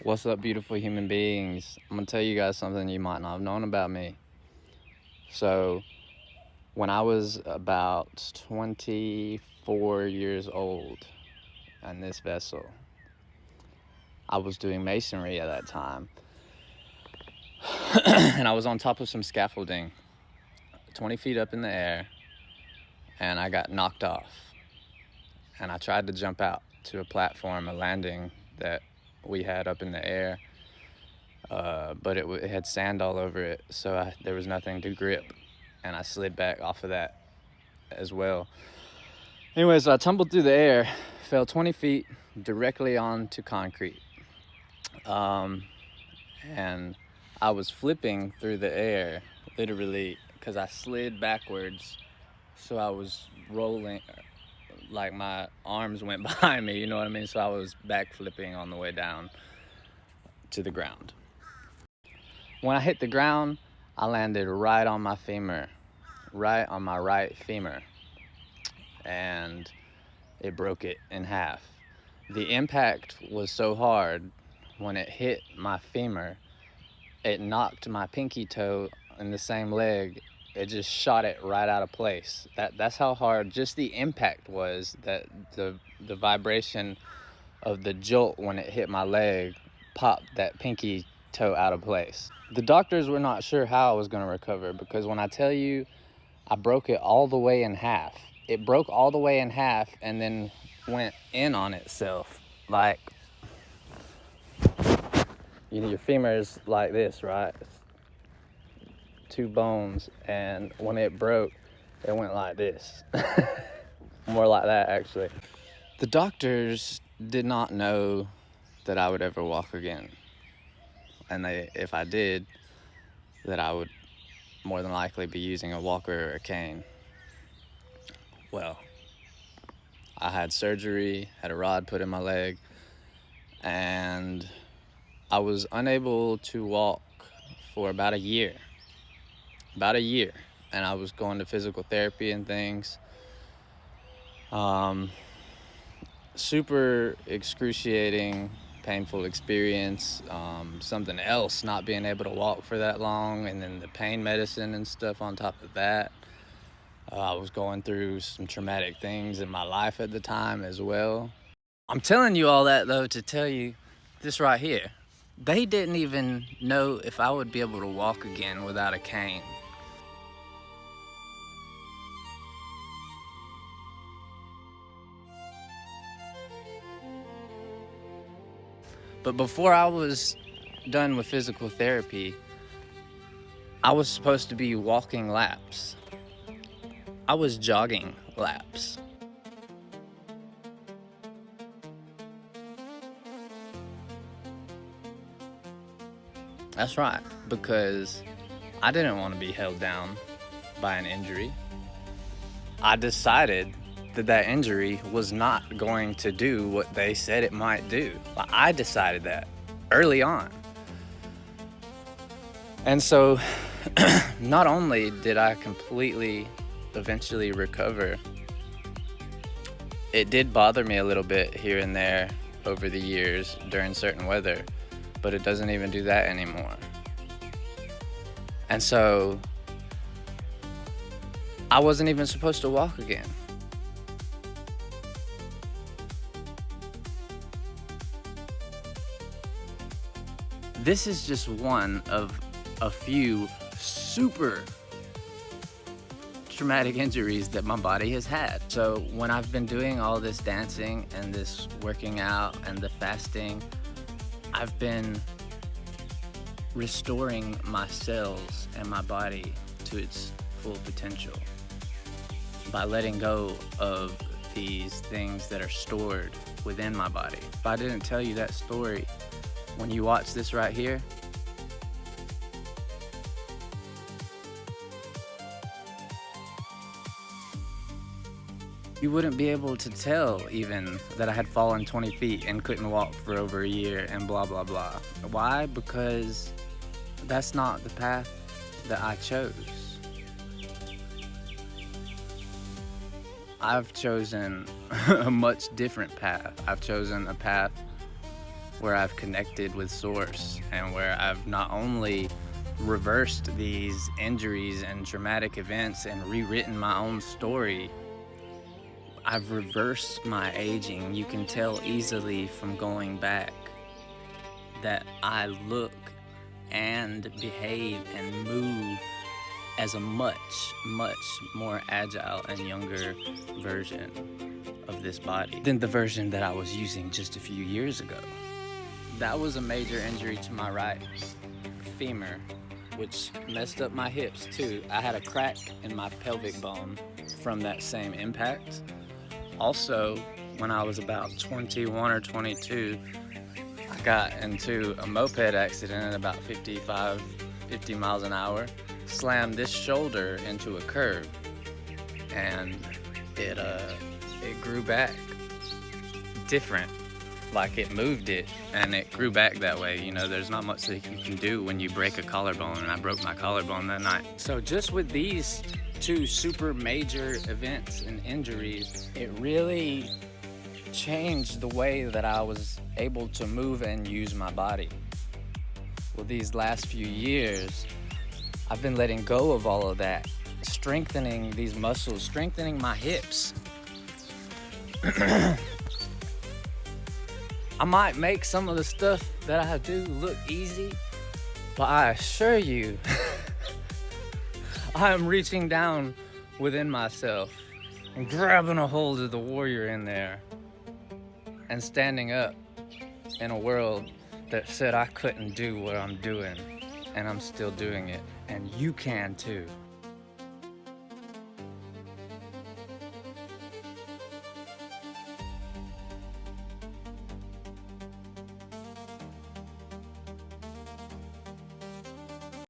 What's up, beautiful human beings? I'm gonna tell you guys something you might not have known about me. So, when I was about 24 years old on this vessel, I was doing masonry at that time. And I was on top of some scaffolding, 20 feet up in the air, and I got knocked off. And I tried to jump out to a platform, a landing that we had up in the air. But it had sand all over it, so there was nothing to grip, and I slid back off of that as well. Anyways, I tumbled through the air, fell 20 feet directly onto concrete, and I was flipping through the air, literally, because I slid backwards, so I was rolling, like my arms went behind me, you know what I mean? So I was back flipping on the way down to the ground. When I hit the ground, I landed right on my femur, right on my right femur, and it broke it in half. The impact was so hard, when it hit my femur, it knocked my pinky toe in the same leg. It just shot it right out of place. That's how hard just the impact was, that the vibration of the jolt when it hit my leg popped that pinky toe out of place. The doctors were not sure how I was going to recover, because when I tell you I broke it all the way in half, it broke all the way in half and then went in on itself. Like, your femur's like this, right? Two bones, and when it broke, it went like this. More like that, actually. The doctors did not know that I would ever walk again. And if I did, that I would more than likely be using a walker or a cane. Well, I had surgery, had a rod put in my leg, and I was unable to walk for about a year. And I was going to physical therapy and things. Super excruciating, painful experience. Something else, not being able to walk for that long, and then the pain medicine and stuff on top of that. I was going through some traumatic things in my life at the time as well. I'm telling you all that, though, to tell you this right here. They didn't even know if I would be able to walk again without a cane. But before I was done with physical therapy, I was supposed to be walking laps. I was jogging laps. That's right, because I didn't want to be held down by an injury. I decided that injury was not going to do what they said it might do. I decided that early on. And so, not only did I completely eventually recover, it did bother me a little bit here and there over the years during certain weather, but it doesn't even do that anymore. And so, I wasn't even supposed to walk again. This is just one of a few super traumatic injuries that my body has had. So when I've been doing all this dancing and this working out and the fasting, I've been restoring my cells and my body to its full potential by letting go of these things that are stored within my body. If I didn't tell you that story, when you watch this right here, you wouldn't be able to tell even that I had fallen 20 feet and couldn't walk for over a year and blah, blah, blah. Why? Because that's not the path that I chose. I've chosen a much different path. I've chosen a path where I've connected with Source and where I've not only reversed these injuries and traumatic events and rewritten my own story, I've reversed my aging. You can tell easily from going back that I look and behave and move as a much, much more agile and younger version of this body than the version that I was using just a few years ago. That was a major injury to my right femur, which messed up my hips too. I had a crack in my pelvic bone from that same impact. Also, when I was about 21 or 22, I got into a moped accident at about 50 miles an hour, slammed this shoulder into a curb, and it grew back different. Like it moved it and it grew back that way. You know, there's not much that you can do when you break a collarbone, and I broke my collarbone that night. So just with these two super major events and injuries, it really changed the way that I was able to move and use my body. Well, these last few years, I've been letting go of all of that, strengthening these muscles, strengthening my hips. I might make some of the stuff that I do look easy, but I assure you, I am reaching down within myself and grabbing a hold of the warrior in there and standing up in a world that said I couldn't do what I'm doing, and I'm still doing it, and you can too.